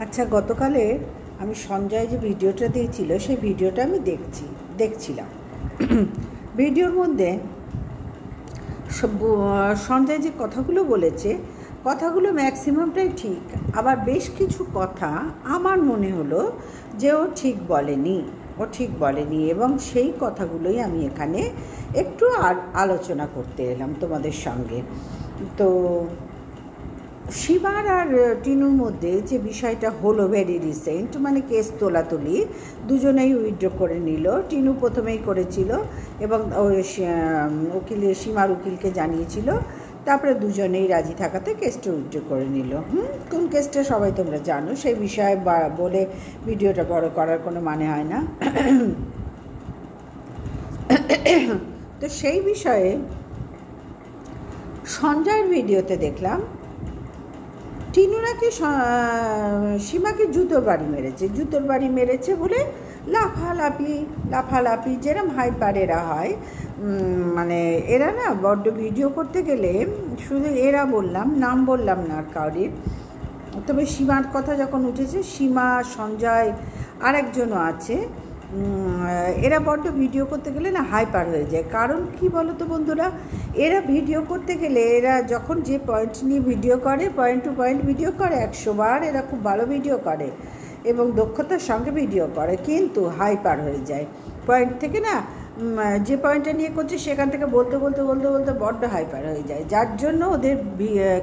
আচ্ছা, গতকালে আমি সঞ্জয় যে ভিডিওটা দিয়েছিল সেই ভিডিওটা আমি দেখছিলাম। ভিডিওর মধ্যে সঞ্জয় যে কথাগুলো বলেছে, কথাগুলো ম্যাক্সিমামটাই ঠিক, আবার বেশ কিছু কথা আমার মনে হলো যে ও ঠিক বলেনি এবং সেই কথাগুলোই আমি এখানে একটু আলোচনা করতে এলাম তোমাদের সঙ্গে। তো শিবার আর টিনুর মধ্যে যে বিষয়টা হলো ভেরি রিসেন্ট, মানে কেস তোলাতুলি, দুজনেই উইথড্র করে নিল। টিনু প্রথমেই করেছিল এবং সীমার উকিলকে জানিয়েছিল, তারপরে দুজনেই রাজি থাকাতে কেসটা উইথড্র করে নিল। কোন কেসটা সবাই তোমরা জানো, সেই বিষয়ে বলে ভিডিওটা বড় করার কোনো মানে হয় না। তো সেই বিষয়ে সঞ্জয়ের ভিডিওতে দেখলাম টিনু নাকি সীমাকে জুতোর বাড়ি মেরেছে বলে লাফালাফি যেরম হাইপার এরা হয়, মানে এরা না বড্ড ভিডিও করতে গেলে, শুধু এরা বললাম, নাম বললাম না কাউরির, তবে সীমার কথা যখন উঠেছে, সীমা, সঞ্জয় আর একজনও আছে, এরা বড্ড ভিডিও করতে গেলে না হাইপার হয়ে যায়। কারণ কি বলো তো বন্ধুরা, এরা ভিডিও করতে গেলে, এরা যখন যে পয়েন্ট নিয়ে ভিডিও করে, পয়েন্ট টু পয়েন্ট ভিডিও করে, 100 বার এরা খুব ভালো ভিডিও করে এবং দক্ষতার সঙ্গে ভিডিও করে, কিন্তু হাইপার হয়ে যায়। পয়েন্ট থেকে না, যে পয়েন্টটা নিয়ে করছে সেখান থেকে বলতে বড্ড হাইপার হয়ে যায়, যার জন্য ওদের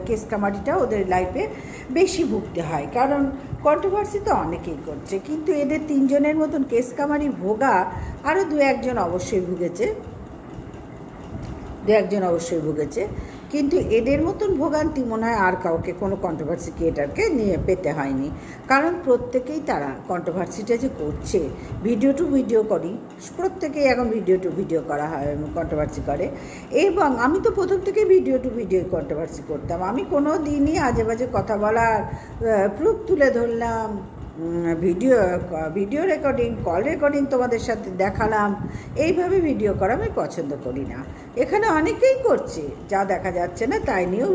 কেস কামারিটা ওদের লাইফে বেশি ভুগতে হয়। কারণ কন্ট্রোভার্সি তো অনেকেই করছে, কিন্তু এদের তিনজনের মতন কেস কামারি ভোগা আরও দু একজন অবশ্যই ভুগেছে, কিন্তু এদের মতন ভোগান্তি মনে হয় আর কাউকে, কোনো কন্ট্রোভার্সি ক্রিয়েটারকে নিয়ে পেতে হয়নি। কারণ প্রত্যেকেই তারা কন্ট্রোভার্সিটা যে করছে, ভিডিও টু ভিডিও করি, প্রত্যেকেই এখন ভিডিও টু ভিডিও করা হয়, কন্ট্রোভার্সি করে। এবং আমি তো প্রথম থেকে ভিডিও টু ভিডিও কন্ট্রোভার্সি করতাম, আমি কোনো দিনই আজে বাজে কথা বলার প্রুফ তুলে ধরলাম, ভিডিও রেকর্ডিং, কল রেকর্ডিং তোমাদের সাথে দেখালাম, এইভাবে ভিডিও করা আমি পছন্দ করি না। এখানে অনেকেই করছে, যা দেখা যাচ্ছে না তাই নিয়েও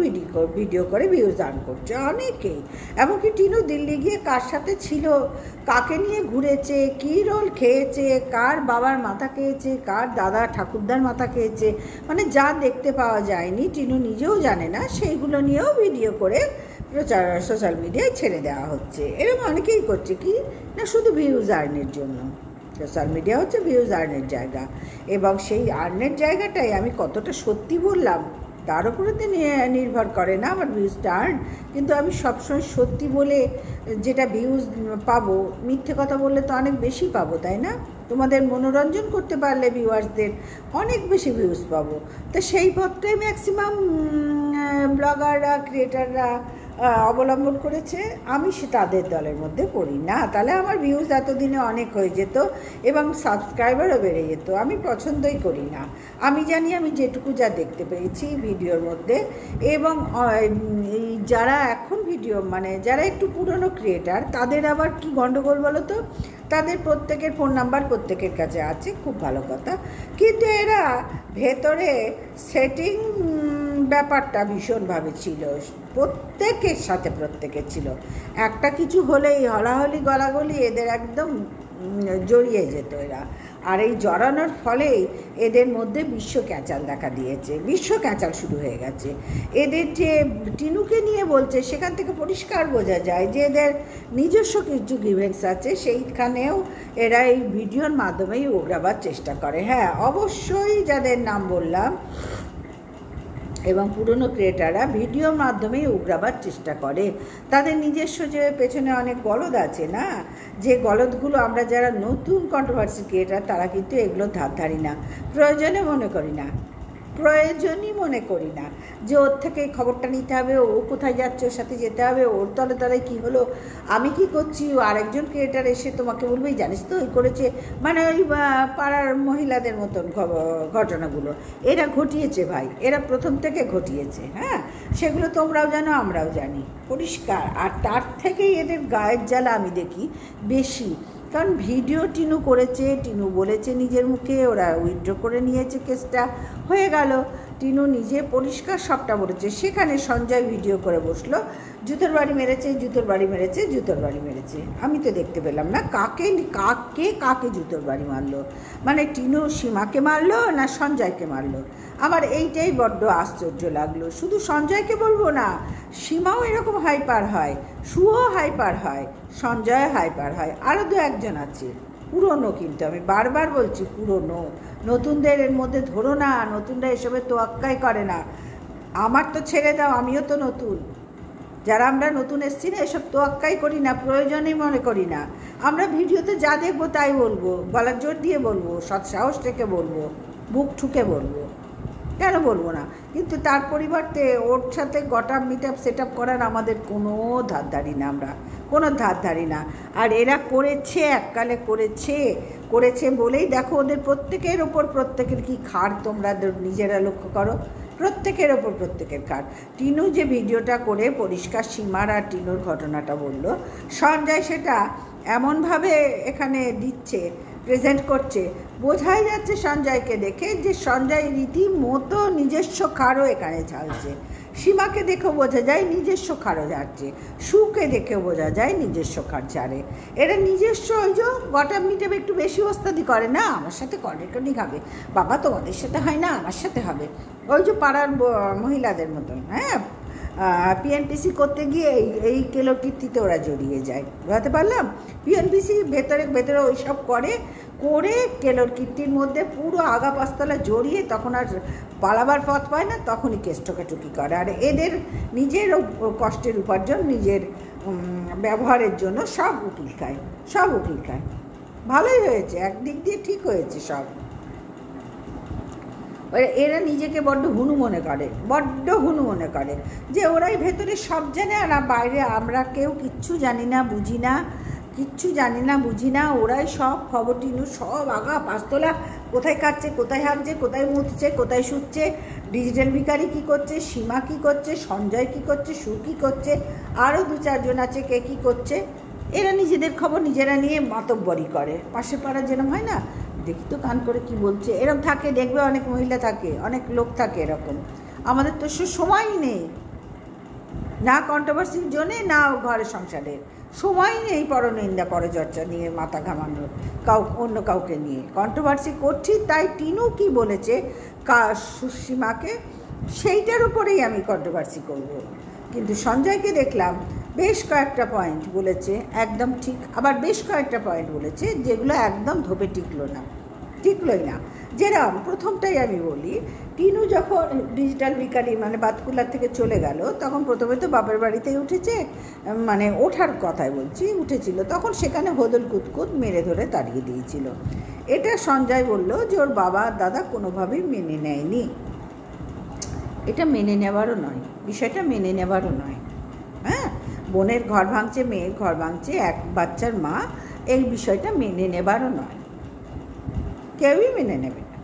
ভিডিও করে ভিউজ আর্ন করছে অনেকেই। এমনকি টিনু দিল্লি গিয়ে কার সাথে ছিল, কাকে নিয়ে ঘুরেছে, কী রোল খেয়েছে, কার বাবার মাথা খেয়েছে, কার দাদা ঠাকুরদার মাথা খেয়েছে, মানে যা দেখতে পাওয়া যায়নি, টিনু নিজেও জানে না, সেইগুলো নিয়েও ভিডিও করে প্রচার সোশ্যাল মিডিয়ায় ছেড়ে দেওয়া হচ্ছে। এরকম অনেকেই করছে কি না, শুধু ভিউজ আর্নের জন্য। সোশ্যাল মিডিয়া হচ্ছে ভিউজ আর্নের জায়গা, এবং সেই আর্নের জায়গাটাই আমি কতটা সত্যি বললাম তার উপরে তো নির্ভর করে না আমার ভিউজটা আর্ন। কিন্তু আমি সবসময় সত্যি বলে যেটা ভিউজ পাবো, মিথ্যে কথা বললে তো অনেক বেশি পাবো, তাই না? তোমাদের মনোরঞ্জন করতে পারলে ভিউয়ার্সদের অনেক বেশি ভিউজ পাবো। তো সেই পথটাই ম্যাক্সিমাম ব্লগাররা, ক্রিয়েটাররা অবলম্বন করেছে। আমি তাদের দলের মধ্যে পড়ি না, তাহলে আমার ভিউজ এতদিনে অনেক হয়ে যেত এবং সাবস্ক্রাইবারও বেড়ে যেত। আমি পছন্দই করি না। আমি জানি আমি যেটুকু যা দেখতে পেয়েছি ভিডিওর মধ্যে, এবং যারা এখন ভিডিও, মানে যারা একটু পুরনো ক্রিয়েটার, তাদের আবার কি গণ্ডগোল বলো তো, তাদের প্রত্যেকের ফোন নাম্বার প্রত্যেকের কাছে আছে, খুব ভালো কথা, কিন্তু এরা ভেতরে সেটিং ব্যাপারটা ভীষণভাবে ছিল, প্রত্যেকের ছিল। একটা কিছু হলেই হলাহলি গলাগলি এদের একদম জড়িয়ে যেত এরা, আর এই জড়ানোর ফলেই এদের মধ্যে বিশ্ব ক্যাঁচাল দেখা দিয়েছে, বিশ্ব ক্যাঁচাল শুরু হয়ে গেছে। এদের যে টিনুকে নিয়ে বলছে, সেখান থেকে পরিষ্কার বোঝা যায় যে এদের নিজস্ব কিছু গ্রিভেন্স আছে, সেইখানেও এরা এই ভিডিওর মাধ্যমেই উগরাবার চেষ্টা করে। হ্যাঁ, অবশ্যই যাদের নাম বললাম এবং পুরনো ক্রিয়েটাররা ভিডিওর মাধ্যমেই উগরাবার চেষ্টা করে, তাদের নিজস্ব যে পেছনে অনেক গলদ আছে না, যে গলদগুলো আমরা যারা নতুন কন্ট্রোভার্সি ক্রিয়েটার তারা কিন্তু এগুলো ধারি না, প্রয়োজনই মনে করি না যে ওর থেকে এই খবরটা নিতে হবে, ও কোথায় যাচ্ছে, ওর সাথে যেতে হবে, ওর তলে তলে কী হলো, আমি কি করছি, আরেকজন ক্রিয়েটার এসে তোমাকে বলবেই জানিস তো ওই করেছে, মানে ওই পাড়ার মহিলাদের মতন ঘটনাগুলো এরা ঘটিয়েছে ভাই, এরা প্রথম থেকে ঘটিয়েছে। হ্যাঁ, সেগুলো তোমরাও জানো, আমরাও জানি পরিষ্কার। আর তার থেকেই এদের গায়ের জ্বালা আমি দেখি বেশি, কারণ ভিডিও টিনু করেছে, টিনু বলেছে নিজের মুখে, ওরা উইথড্র করে নিয়েছে, কেসটা হয়ে গেল। টিনু নিজে পরিষ্কার সবটা বলেছে। সেখানে সঞ্জয় ভিডিও করে বসলো, জুতোর বাড়ি মেরেছে, জুতোর বাড়ি মেরেছে, জুতোর বাড়ি মেরেছে। আমি তো দেখতে পেলাম না কাকে জুতোর বাড়ি মারলো, মানে টিনু সীমাকে মারলো না সঞ্জয়কে মারলো। আমার এইটাই বড্ড আশ্চর্য লাগলো। শুধু সঞ্জয়কে বলবো না, সীমাও এরকম হাইপার হয়, সুও হাইপার হয়, সঞ্জয় হাইপার হয়, আরও 2-1জন আছে পুরনো। কিন্তু আমি বারবার বলছি পুরনো, নতুনদের এর মধ্যে ধরো না, নতুনরা এসবের তোয়াক্কাই করে না। আমার তো ছেড়ে দাও, আমিও তো নতুন। যারা আমরা নতুন এসছি না, এসব তোয়াক্কাই করি না, প্রয়োজনই মনে করি না। আমরা ভিডিওতে যা দেখবো তাই বলবো, গলার জোর দিয়ে বলবো, সৎ সাহস থেকে বলবো, বুক ঠুকে বলবো, কেন বলবো না? কিন্তু তার পরিবর্তে ওর সাথে গটাপ মিটআপ সেট আপ করার আমাদের কোনো ধার ধারি না, আমরা কোনো ধার ধারি না। আর এরা করেছে, এককালে করেছে বলেই দেখো ওদের প্রত্যেকের কি খাড়, তোমরা নিজেরা লক্ষ্য করো, প্রত্যেকের ওপর প্রত্যেকের খাড়। টিনু যে ভিডিওটা করে পরিষ্কার সীমার আর টিনুর ঘটনাটা বলল, সঞ্জয় সেটা এমনভাবে এখানে দিচ্ছে, প্রেজেন্ট করছে, বোঝাই যাচ্ছে সঞ্জয়কে দেখে যে সঞ্জয় রীতিমতো নিজস্ব খাড়ও এখানে ঝালছে। সীমাকে দেখেও বোঝা যায় নিজস্ব খাড়ও ঝাড়ছে, সুকে দেখেও বোঝা যায় নিজস্ব খাড় ঝাড়ে। এরা নিজস্ব ওই যে গটাপ মিটাপ একটু বেশি ওস্তাদি করে না, আমার সাথে কর্নেটনি খাবে, বাবা তোমাদের সাথে হয় না, আমার সাথে হবে, ওই যে পাড়ার মহিলাদের মতন। হ্যাঁ, পিএনপিসি করতে গিয়ে এই কেলো কীর্তিতে ওরা জড়িয়ে যায়, বুঝতে পারলাম। পিএনপিসি ভেতরে ওইসব করে কেলোর কীর্তির মধ্যে পুরো আগা পাঁচতলা জড়িয়ে, তখন আর পালাবার পথ পায় না, তখনই কেস টোকাটুকি করে। আর এদের নিজের কষ্টের উপার্জন, নিজের ব্যবহারের জন্য সব উকিল খায়। ভালোই হয়েছে, একদিক দিয়ে ঠিক হয়েছে সব। এরা নিজেকে বড্ড হুনু মনে করে যে ওরাই ভেতরে সব জানে, আর বাইরে আমরা কেউ কিচ্ছু জানি না, বুঝি না। ওরাই সব খবর, টিনু সব আগা পাঁচতলা, কোথায় খাচ্ছে, কোথায় হাঁকছে, কোথায় মুতছে, কোথায় শুচ্ছে, ডিজিটাল ভিখারি কী করছে, সীমা কী করছে, সঞ্জয় কী করছে, সু কী করছে, আরও 2-4জন আছে কে কী করছে। এরা নিজেদের খবর নিজেরা নিয়ে মাতব্বরি করে। পাশের পাড়ার যেরকম হয় না, দেখি তো কান করে কি বলছে, এরকম থাকে, দেখবে অনেক মহিলা থাকে, অনেক লোক থাকে এরকম। আমাদের তো সময়ই নেই, না কন্ট্রোভার্সির জন্যে, না ঘরের সংসারের সময় নেই পরনিন্দা পরচর্চা নিয়ে মাথা ঘামানোর, অন্য কাউকে নিয়ে কন্ট্রোভার্সি করছি। তাই টিনু কি বলেছে সুসীমাকে, সেইটার উপরেই আমি কন্ট্রোভার্সি করব। কিন্তু সঞ্জয়কে দেখলাম বেশ কয়েকটা পয়েন্ট বলেছে একদম ঠিক, আবার বেশ কয়েকটা পয়েন্ট বলেছে যেগুলো একদম ধোপে টিকলোই না। যেরকম প্রথমটাই আমি বলি, টিনু যখন ডিজিটাল ভিখারি মানে বাতকুলার থেকে চলে গেল, তখন প্রথমে তো বাপের বাড়িতেই উঠেছে, মানে ওঠার কথাই বলছি, উঠেছিল, তখন সেখানে হোদল কুতকুত মেরে ধরে তাড়িয়ে দিয়েছিল। এটা সঞ্জয় বলল যে ওর বাবা দাদা কোনোভাবেই মেনে নেয়নি। এটা মেনে নেওয়ারও নয়, বিষয়টা মেনে নেওয়ারও নয়। হ্যাঁ, বোনের ঘর ভাঙছে, মেয়ের ঘর ভাঙছে, এক বাচ্চার মা, এই বিষয়টা মেনে নেবারও নয়, কেউই মেনে নেবে না।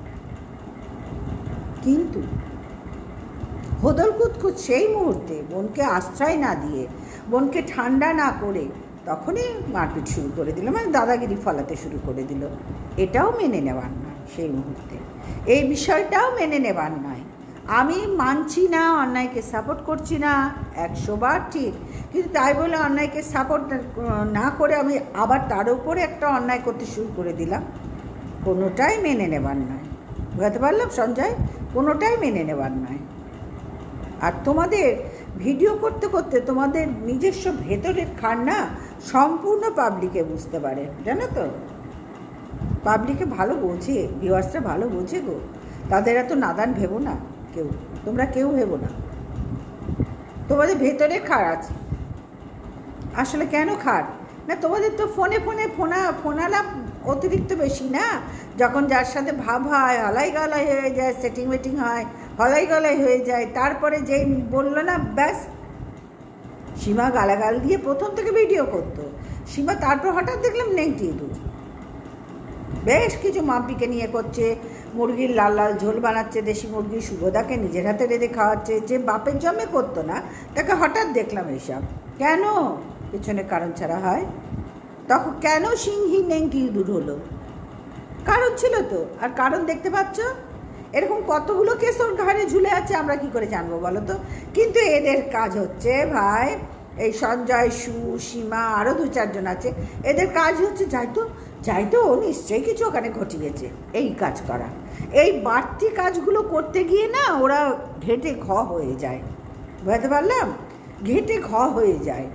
কিন্তু হোদল কুতকুত সেই মুহূর্তে বোনকে আশ্রয় না দিয়ে, বোনকে ঠান্ডা না করে, তখনই মারপিট শুরু করে দিল, মানে দাদাগিরি ফলাতে শুরু করে দিল। এটাও মেনে নেওয়ার নয় সেই মুহূর্তে, এই বিষয়টাও মেনে নেওয়ার নয়। আমি মানছি না, অন্যায়কে সাপোর্ট করছি না, 100 বার ঠিক, কিন্তু তাই বলে অন্যায়কে সাপোর্ট না করে আমি আবার তার উপরে একটা অন্যায় করতে শুরু করে দিলাম, কোনোটাই মেনে নেবার নয়। বুঝতে পারলাম সঞ্জয়, কোনোটাই মেনে নেবার নয়। আর তোমাদের ভিডিও করতে করতে তোমাদের নিজস্ব ভেতরের খান্না সম্পূর্ণ পাবলিকে বুঝতে পারে, জানো তো, পাবলিকে ভালো বোঝে, ভিউয়ার্সরা ভালো বোঝে গো, তাদের এত নাদান ভেবো না কেউ, তোমরা কেউ ভেবো না, তোমাদের ভেতরে খাড় আছে। আসলে কেন খাড় না, তোমাদের তো ফোনালাপ অতিরিক্ত বেশি না, যখন যার সাথে ভাব হয়, হলাই গলাই হয়ে যায়, সেটিং মেটিং হয়, হলাই গলাই হয়ে যায়, তারপরে যেই বললো না ব্যাস। সীমা গালাগাল দিয়ে প্রথম থেকে ভিডিও করতো সীমা, তারপর হঠাৎ দেখলাম নেগেটিভ, বেশ কিছু মাম্পিকে নিয়ে করছে, মুরগির লাল লাল ঝোল বানাচ্ছে, দেশি মুরগি, শুভদাকে নিজের হাতে রেঁধে খাওয়াচ্ছে, যে বাপের জন্মে করতো না তাকে হঠাৎ দেখলাম এইসব। কেন? পেছনে কারণ ছাড়া হয়? তখন কেন সিংহী নেংটি দূর হলো? কারণ ছিল তো, আর কারণ দেখতে পাচ্ছ, এরকম কতগুলো কেস ওর ঘাড়ে ঝুলে আছে, আমরা কি করে জানবো বলো তো? কিন্তু এদের কাজ হচ্ছে ভাই, এই সঞ্জয়, সীমা, আরও 2-4 জন আছে, এদের কাজ হচ্ছে যাইতো ও নিশ্চয়ই কিছু ওখানে ঘটিয়েছে, এই কাজ করা। এই বাড়তি কাজগুলো করতে গিয়ে না ওরা ঘেঁটে ঘ হয়ে যায়, বুঝতে পারলাম? ঘেঁটে ঘ হয়ে যায়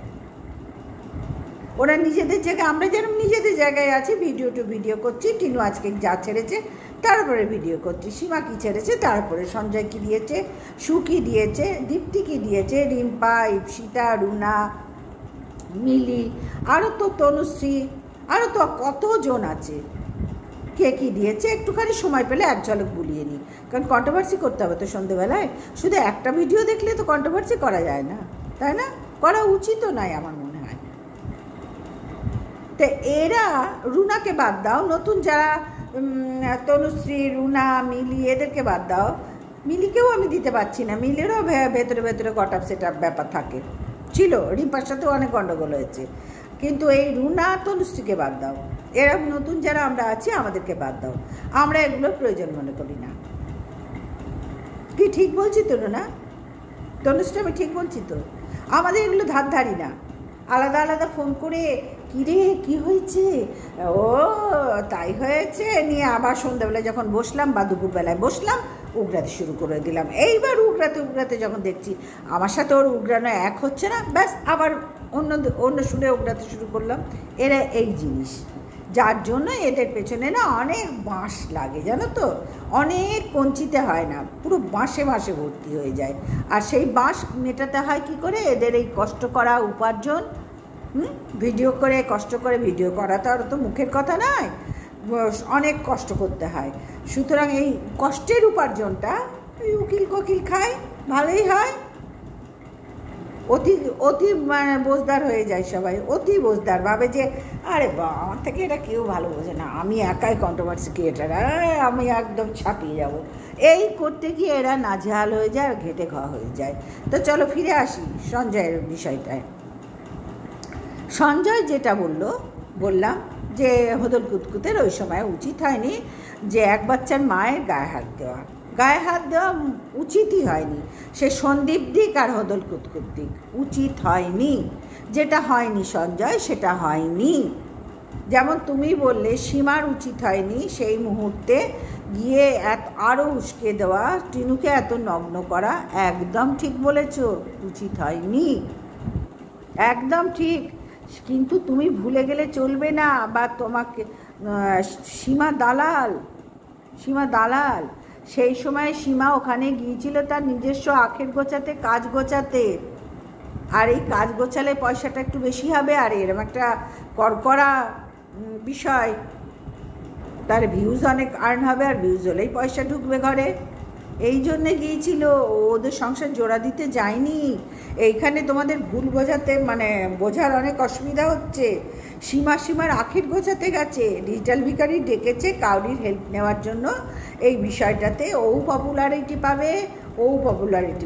ওরা নিজেদের জায়গায়। আমরা যেরকম নিজেদের জায়গায় আছি, ভিডিও করছি, টিনু আজকে যা ছেড়েছে তারপরে ভিডিও করছি, সীমা কী ছেড়েছে তারপরে, সঞ্জয় কী দিয়েছে, সু কী দিয়েছে, দীপ্তি কী দিয়েছে, রিম্পা, ইপসিতা, রুনা, মিলি, আরও তো তনুশ্রী, আরও তো কতজন আছে, কে কী দিয়েছে একটুখানি সময় পেলে এক ঝলক বুলিয়ে নিই। কারণ কন্ট্রোভার্সি করতে হবে তো সন্ধেবেলায়, শুধু একটা ভিডিও দেখলে তো কন্ট্রোভার্সি করা যায় না, তাই না? করা উচিতও নয় আমার মনে হয়। তো এরা, রুনাকে বাদ দাও, নতুন যারা তনুশ্রী, রুনা, মিলি, এদেরকে বাদ দাও। মিলিকেও আমি দিতে পারছি না, মিলিরও ভেতরে গটআপ সেটআপ ব্যাপার থাকে, ছিল, রিম্পার সাথেও অনেক গণ্ডগোল হয়েছে। কিন্তু এই রুনা, তনুশ্রীকে বাদ দাও, এরা নতুন যারা আমরা আছি আমাদেরকে বাদ দাও, আমরা এগুলোর প্রয়োজন মনে করি না। কি ঠিক বলছি তো রুনা, তনুশ্রী? আমি ঠিক বলছি তো? আমাদের এগুলো ধারি না, আলাদা আলাদা ফোন করে কিরে কি হয়েছে, ও তাই হয়েছে নিয়ে আবার সন্ধ্যাবেলায় যখন বসলাম বা দুপুরবেলায় বসলাম উগরাতে শুরু করে দিলাম। এইবার উগরাতে যখন দেখছি আমার সাথে ওর উগরানো এক হচ্ছে না, ব্যাস আবার অন্য সুরে উগরাতে শুরু করলাম। এরা এই জিনিস, যার জন্য এদের পেছনে না অনেক বাঁশ লাগে, জানো তো? অনেক কঞ্চিতে হয় না, পুরো বাঁশে ভর্তি হয়ে যায়। আর সেই বাঁশ মেটাতে হয় কি করে? এদের এই কষ্ট করা উপার্জন, ভিডিও করে, কষ্ট করে ভিডিও করা তো আর তো মুখের কথা নয়, অনেক কষ্ট করতে হয়। সুতরাং এই কষ্টের উপার্জনটা উকিল কোকিল খায়, ভালোই হয়। অতি মানে বোঝদার হয়ে যায় সবাই, অতি বোঝদার, ভাবে যে আরে বা আমার থেকে এটা কেউ ভালো বোঝে না, আমি একাই কন্ট্রোভার্সি ক্রিয়েটার, আমি একদম ছাপিয়ে যাব। এই করতে গিয়ে এরা নাজেহাল হয়ে যায় আর ঘেঁটে খাওয়া হয়ে যায়। তো চলো ফিরে আসি সঞ্জয়ের বিষয়টায়। সঞ্জয় যেটা বললাম যে হদল কুতকুতের ওই সময় উচিত হয়নি যে এক বাচ্চার মায়ের গায়ে হাত দেওয়া উচিতই হয়নি। সে সন্দীপ দিক আর হদল কুতকুত দিক উচিত হয়নি, যেটা হয়নি সঞ্জয় সেটা হয়নি। যেমন তুমি বললে সীমার উচিত হয়নি সেই মুহূর্তে গিয়ে আরও উস্কে দেওয়া, টিনুকে এত নগ্ন করা, একদম ঠিক বলেছ, উচিত হয়নি, একদম ঠিক। কিন্তু তুমি ভুলে গেলে চলবে না, বা তোমাকে সীমা দালাল সেই সময় সীমা ওখানে গিয়েছিল তার নিজস্ব আখের গোছাতে, কাজ গোছাতে, আর এই কাজ গোছালে পয়সাটা একটু বেশি হবে, আর এরকম একটা কড়কড়া বিষয়, তার ভিউজ অনেক আর্ন হবে, আর ভিউজ হলেই পয়সা ঢুকবে ঘরে, এই জন্যে গিয়েছিল। ওদের সংসার জোড়া দিতে যায়নি। এইখানে তোমাদের ভুল বোঝার অনেক অসুবিধা হচ্ছে। সীমার আখের গোছাতে গেছে, ডিজিটাল ভিখারি ডেকেছে কাউরির হেল্প নেওয়ার জন্য, এই বিষয়টাতে ও পপুলারিটি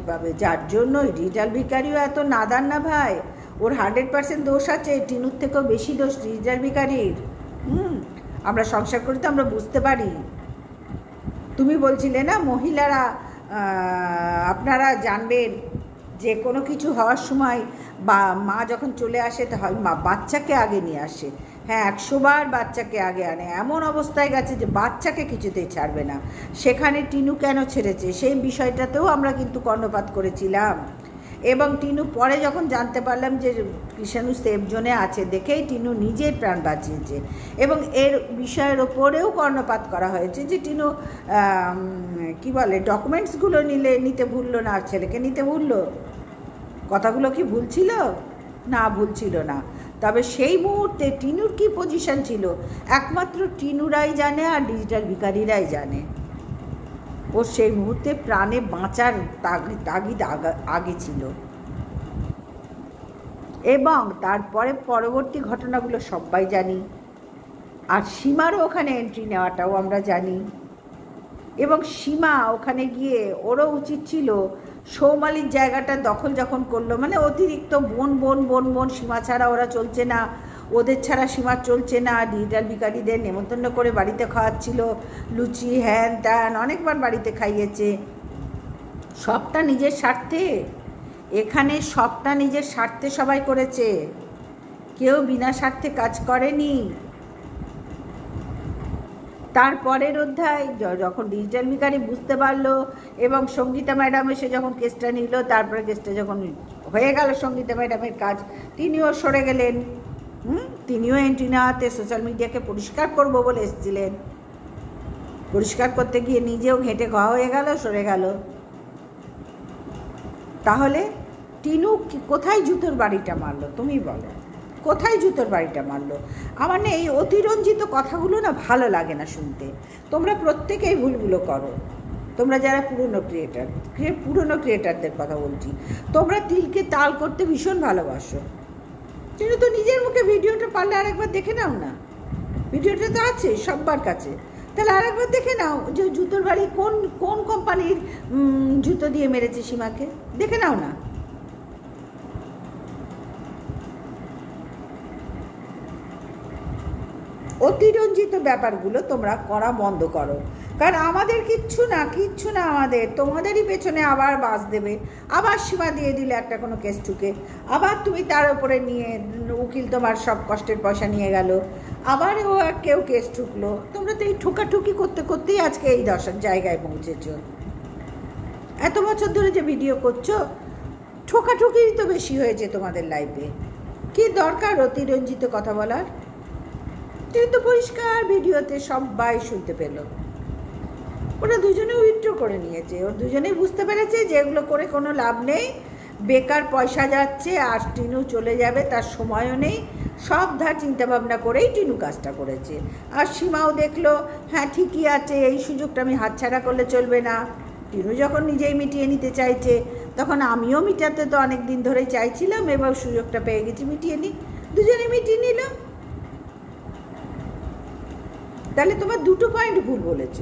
পাবে, যার জন্য ডিজিটাল ভিখারিও এত নাদান না ভাই। ওর 100% দোষ আছে, টিনুর থেকেও বেশি দোষ ডিজিটাল ভিখারির। আমরা সংসার করি তো আমরা বুঝতে পারি। তুমি বলছিলে না মহিলারা, আপনারা জানবেন যে কোনো কিছু হওয়ার সময় বা মা যখন চলে আসে মা বাচ্চাকে আগে নিয়ে আসে। হ্যাঁ, 100 বার বাচ্চাকে আগে আনে, এমন অবস্থায় গেছে যে বাচ্চাকে কিছুতেই ছাড়বে না। সেখানে টিনু কেন ছেড়েছে সেই বিষয়টাতেও আমরা কিন্তু কর্ণপাত করেছিলাম। এবং টিনু পরে যখন জানতে পারলাম যে কৃষাণু সেফ জোনে আছে দেখেই টিনু নিজের প্রাণ বাঁচিয়েছে। এবং এর বিষয়ের ওপরেও কর্ণপাত করা হয়েছে যে টিনু ডকুমেন্টসগুলো নিতে ভুললো না, ছেলেকে নিতে ভুললো। কথাগুলো কি ভুল ছিল? না, ভুল ছিল না। তবে সেই মুহূর্তে টিনুর কি পজিশন ছিল একমাত্র টিনুরাই জানে, আর ডিজিটাল ভিখারিরাই জানে। ও সেই মুহূর্তে প্রাণে বাঁচার তাগিদ আগে ছিল। এবং তারপরে পরবর্তী ঘটনাগুলো সবাই জানি। আর সীমারও ওখানে এন্ট্রি নেওয়াটাও আমরা জানি। এবং সীমা ওখানে গিয়ে ওরও উচিত ছিল সৌমালির জায়গাটা দখল যখন করলো, অতিরিক্ত বোন সীমা ছাড়া ওরা চলছে না, ওদের ছাড়া সীমা চলছে না, ডিজিটাল ভিখারিদের নেমন্তন্ন করে বাড়িতে খাওয়াচ্ছিল, লুচি হ্যান ত্যান অনেকবার বাড়িতে খাইয়েছে, সবটা নিজের স্বার্থে। এখানে সবটা নিজের স্বার্থে সবাই করেছে, কেউ বিনা স্বার্থে কাজ করেনি। তারপরের অধ্যায় যখন ডিজিটাল ভিখারি বুঝতে পারলো এবং সঙ্গীতা ম্যাডাম এসে যখন কেসটা নিল, তারপরে কেসটা যখন হয়ে গেল সঙ্গীতা ম্যাডামের কাজ, তিনিও সরে গেলেন। তিনিও এন্টিনাতে সোশ্যাল মিডিয়াকে পরিষ্কার করব বলে এসেছিলেন, পরিষ্কার করতে গিয়ে নিজেও ঘেঁটে ঘা হয়ে গেল, সরে গেল। তাহলে টিনু কোথায় জুতোর বাড়িটা মারলো তুমি বলো, কোথায় জুতোর বাড়িটা মারলো? আমার না এই অতিরঞ্জিত কথাগুলো না ভালো লাগে না শুনতে। তোমরা প্রত্যেকেই ভুলগুলো করো, তোমরা যারা পুরনো ক্রিয়েটারদের কথা বলছি, তোমরা তিলকে তাল করতে ভীষণ ভালোবাসো। কিন্তু তো নিজের মুখে ভিডিওটা পারলে আরেকবার দেখে নাও না, ভিডিওটা তো আছে সবার কাছে, তাহলে আরেকবার দেখে নাও যে জুতোর বাড়ি কোন কোন কোম্পানির জুতো দিয়ে মেরেছে সীমাকে, দেখে নাও না। অতিরঞ্জিত ব্যাপারগুলো তোমরা করা বন্ধ করো, কারণ আমাদের কিচ্ছু না আমাদের, তোমাদেরই পেছনে আবার বাস দেবে, আবার সীমা দিয়ে দিলে একটা কোনো কেস ঠুকে, আবার তুমি তার উপরে নিয়ে উকিল তোমার সব কষ্টের পয়সা নিয়ে গেল, আবার ও কেউ কেস ঠুকলো। তোমরা তো এই ঠোকাঠুকি করতে করতেই আজকে এই দশার জায়গায় পৌঁছেছ। এত বছর ধরে যে ভিডিও করছো, ঠোকাঠুকিই তো বেশি হয়েছে তোমাদের লাইফে। কি দরকার অতিরঞ্জিত কথা বলার? কিন্তু পরিষ্কার ভিডিওতে সবাই শুনতে পেল। ওরা দুজনে উইথড্র করে নিয়েছে, ওর দুজনেই বুঝতে পেরেছে যে এগুলো করে কোনো লাভ নেই, বেকার পয়সা যাচ্ছে, আর টিনু চলে যাবে তার সময়ও নেই। সব ধার চিন্তাভাবনা করেই টিনু কাজটা করেছে। আর সীমাও দেখলো হ্যাঁ ঠিকই আছে, এই সুযোগটা আমি হাতছাড়া করলে চলবে না। টিনু যখন নিজেই মিটিয়ে নিতে চাইছে, তখন আমিও মিটাতে তো অনেক দিন ধরেই চাইছিলাম, এবার সুযোগটা পেয়ে গেছি, মিটিয়ে নিই। দুজনে মিটিয়ে নিল। তাহলে তোমার দুটো পয়েন্ট ভুল বলেছ।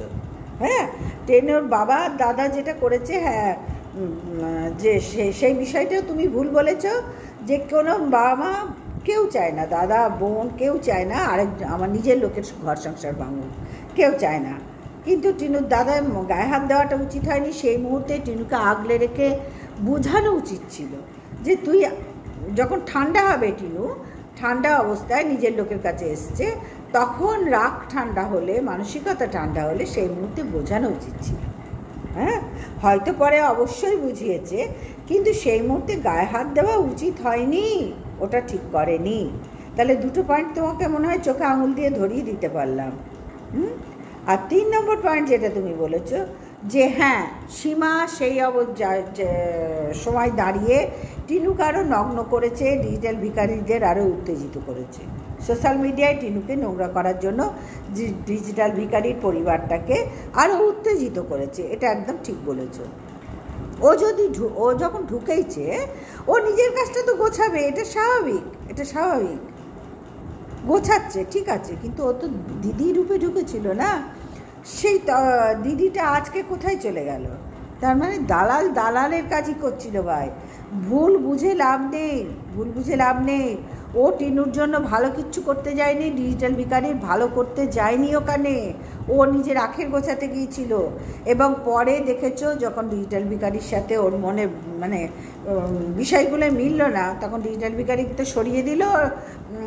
হ্যাঁ, টেনোর বাবা দাদা যেটা করেছে, হ্যাঁ যে সেই বিষয়টাও তুমি ভুল বলেছ, যে কোনো বাবা মা কেউ চায় না, দাদা বোন কেউ চায় না আমার নিজের লোকের ঘর সংসার ভাঙুক, কেউ চায় না। কিন্তু টিনুর দাদা গায়ে হাত দেওয়াটা উচিত হয়নি। সেই মুহূর্তে টিনুকে আগলে রেখে বোঝানো উচিত ছিল যে তুই যখন ঠান্ডা হবে, টিনু ঠান্ডা অবস্থায় নিজের লোকের কাছে এসছে, তখন রাগ ঠান্ডা হলে, মানসিকতা ঠান্ডা হলে সেই মুহূর্তে বোঝানো উচিত ছিল। হ্যাঁ, হয়তো পরে অবশ্যই বুঝিয়েছে, কিন্তু সেই মুহূর্তে গায়ে হাত দেওয়া উচিত হয়নি, ওটা ঠিক করেনি। তাহলে দুটো পয়েন্ট তোমাকে মনে হয় চোখে আঙুল দিয়ে ধরিয়ে দিতে পারলাম। আর 3 নম্বর পয়েন্ট যেটা তুমি বলেছ, যে হ্যাঁ সীমা সেই সময় দাঁড়িয়ে টিনুকে আরও নগ্ন করেছে, ডিজিটাল ভিখারিদের আরও উত্তেজিত করেছে, সোশ্যাল মিডিয়ায় টিনুকে নোংরা করার জন্য ডিজিটাল ভিখারির পরিবারটাকে আরও উত্তেজিত করেছে। এটা একদম ঠিক বলেছ। ও যখন ঢুকেইছে, ও নিজের কাজটা তো গোছাবে, এটা স্বাভাবিক, গোছাচ্ছে, ঠিক আছে, কিন্তু ও তো দিদি রূপে ঢুকেছিল না। সেই দিদিটা আজকে কোথায় চলে গেল? তার মানে দালালের কাজই করছিল ভাই। ভুল বুঝে লাভ নেই। ও টিনুর জন্য ভালো কিচ্ছু করতে যায়নি, ডিজিটাল ভিখারির ভালো করতে যায়নি ওখানে। ও নিজের আখের গোছাতে গিয়েছিল, এবং পরে দেখেছো যখন ডিজিটাল ভিখারির সাথে ওর মনে মানে বিষয়গুলো মিলল না, তখন ডিজিটাল ভিখারিকে তো সরিয়ে দিল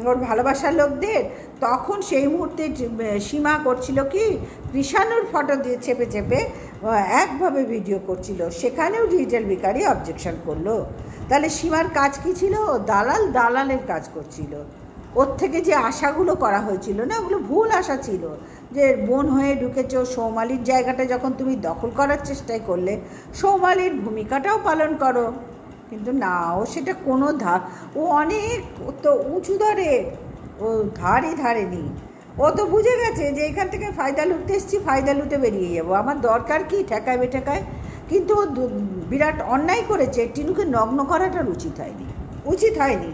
ওর ভালোবাসার লোকদের। তখন সেই মুহূর্তে সীমা করছিল কি, কৃষাণুর ফটো দিয়ে চেপে একভাবে ভিডিও করছিল, সেখানেও ডিজিটাল ভিখারি অবজেকশন করলো। তাহলে সীমার কাজ কী ছিল? দালালের কাজ করছিল। ওর থেকে যে আশাগুলো করা হয়েছিল না, ওগুলো ভুল আশা ছিল। যে বোন হয়ে ঢুকেছ, সৌমালির জায়গাটা যখন তুমি দখল করার চেষ্টাই করলে, সৌমালির ভূমিকাটাও পালন করো, কিন্তু না, ও সেটা কোনো ও অনেক তো উঁচু ধরে, ও ধারে নি। ও তো বুঝে গেছে যে এখান থেকে ফায়দা লুটতে এসেছি, ফায়দা লুটে বেরিয়ে যাবো, আমার দরকার কি ঠেকায় বেঠেকায়। কিন্তু ও বিরাট অন্যায় করেছে, টিনুকে নগ্ন করাটার উচিত হয়নি।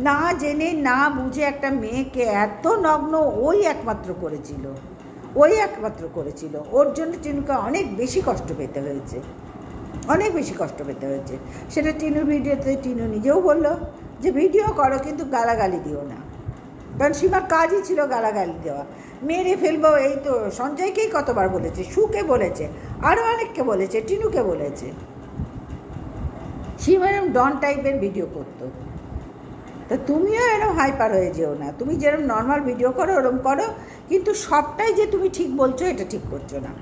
না জেনে না বুঝে একটা মেয়েকে এত নগ্ন ওই একমাত্র করেছিল। ওর জন্য টিনুকে অনেক বেশি কষ্ট পেতে হয়েছে। সেটা টিনুর ভিডিওতে টিনু নিজেও বললো যে ভিডিও করো, কিন্তু গালাগালি দিও না। কারণ সীমার কাজই ছিল গালাগালি দেওয়া, মেরে ফেলবো। এই তো সঞ্জয়কেই কতবার বলেছে, সুকে বলেছে, আরও অনেককে বলেছে, টিনুকে বলেছে। সীমা এরকম ডন টাইপের ভিডিও করতো। তা তুমিও এরকম হাইপার হয়ে যেও না, তুমি যেরকম নর্মাল ভিডিও করো ওরকম করো, কিন্তু সবটাই যে তুমি ঠিক বলছো এটা ঠিক করছো না,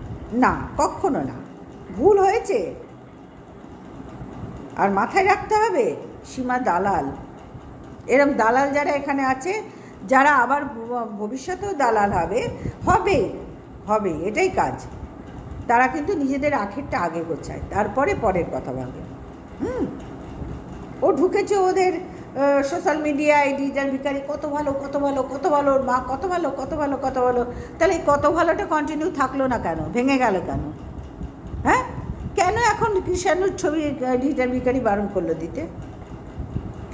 না কখনো না, ভুল হয়েছে। আর মাথায় রাখতে হবে সীমা দালাল, এরম দালাল যারা এখানে আছে, যারা আবার ভবিষ্যতেও দালাল হবে হবে হবে এটাই কাজ, তারা কিন্তু নিজেদের আখেরটা আগে গোছায়, তারপরে পরের কথা ভাবে। ও ঢুকেছে ওদের সোশ্যাল মিডিয়ায়, ডিজিটাল ভিখারি কত ভালো কত ভালো কত ভালো, ওর মা কত ভালো কত ভালো কত ভালো। তাহলে এই কত ভালোটা কন্টিনিউ থাকলো না কেন, ভেঙে গেল কেন? হ্যাঁ, কেন এখন কৃষাণুর ছবি ডিজিটাল ভিখারি বারণ করলো দিতে?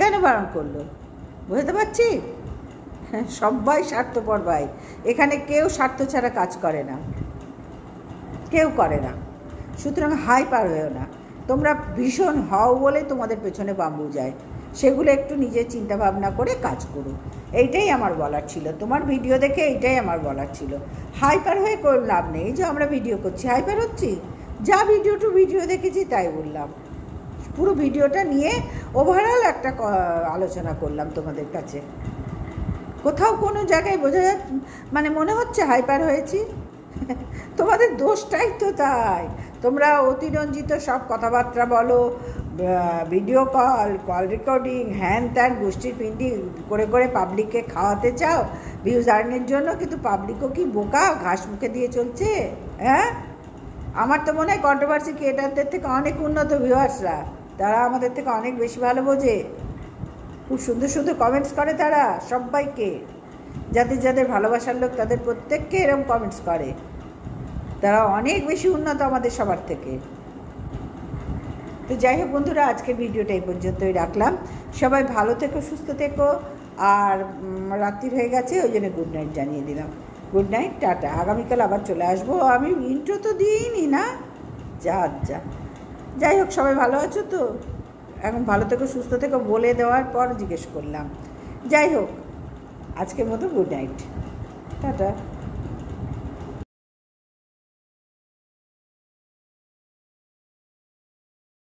কেন বারণ করলো বুঝতে পারছি? হ্যাঁ, সবাই স্বার্থপর ভাই, এখানে কেউ স্বার্থ ছাড়া কাজ করে না, কেউ করে না। সুতরাং হাইপার হয়েও না, তোমরা ভীষণ হও বলে তোমাদের পেছনে বাম্বু যায়, সেগুলো একটু নিজের চিন্তা ভাবনা করে কাজ করো, এইটাই আমার বলার ছিল। তোমার ভিডিও দেখে এইটাই আমার বলার ছিল। হাইপার হয়ে কোনো লাভ নেই, যে আমরা ভিডিও করছি হাইপার হচ্ছি, যা ভিডিও দেখেছি তাই বললাম। পুরো ভিডিওটা নিয়ে ওভারঅল একটা আলোচনা করলাম তোমাদের কাছে। কোথাও কোনো জায়গায় বোঝা যায় মানে মনে হচ্ছে হাইপার হয়েছি? তোমাদের দোষটাই তো তাই, তোমরা অতিরঞ্জিত সব কথাবার্তা বলো, ভিডিও কল রেকর্ডিং, হ্যান ত্যান গোষ্ঠীর পিন্ডি করে করে পাবলিককে খাওয়াতে চাও ভিউজ আর্নের জন্য, কিন্তু পাবলিকও কি বোকা, ঘাস মুখে দিয়ে চলছে? হ্যাঁ, আমার তো মনে হয় কন্ট্রোভার্সি ক্রিয়েটারদের থেকে অনেক উন্নত ভিউয়ার্সরা, তারা আমাদের থেকে অনেক বেশি ভালো বোঝে, খুব সুন্দর সুন্দর কমেন্টস করে তারা সবাইকে, যাদের যাদের ভালোবাসার লোক তাদের প্রত্যেককে এরকম কমেন্টস করে, তারা অনেক বেশি উন্নত আমাদের সবার থেকে। তো যাই হোক বন্ধুরা, আজকের ভিডিওটা এই পর্যন্তই রাখলাম। সবাই ভালো থেকো, সুস্থ থেকো, আর রাত্রির হয়ে গেছে ওই জন্য গুড নাইট জানিয়ে দিলাম। Good night, tata. আগামীকাল আবার চলে আসবো। আমি ইন্ট্রো তো দিইনি না, যা যাই হোক, সবাই ভালো আছো তো? এখন ভালো থেকো সুস্থ থেকো বলে দেওয়ার পর জিজ্ঞেস করলাম। যাই হোক, আজকের মতো গুড নাইট, টাটা।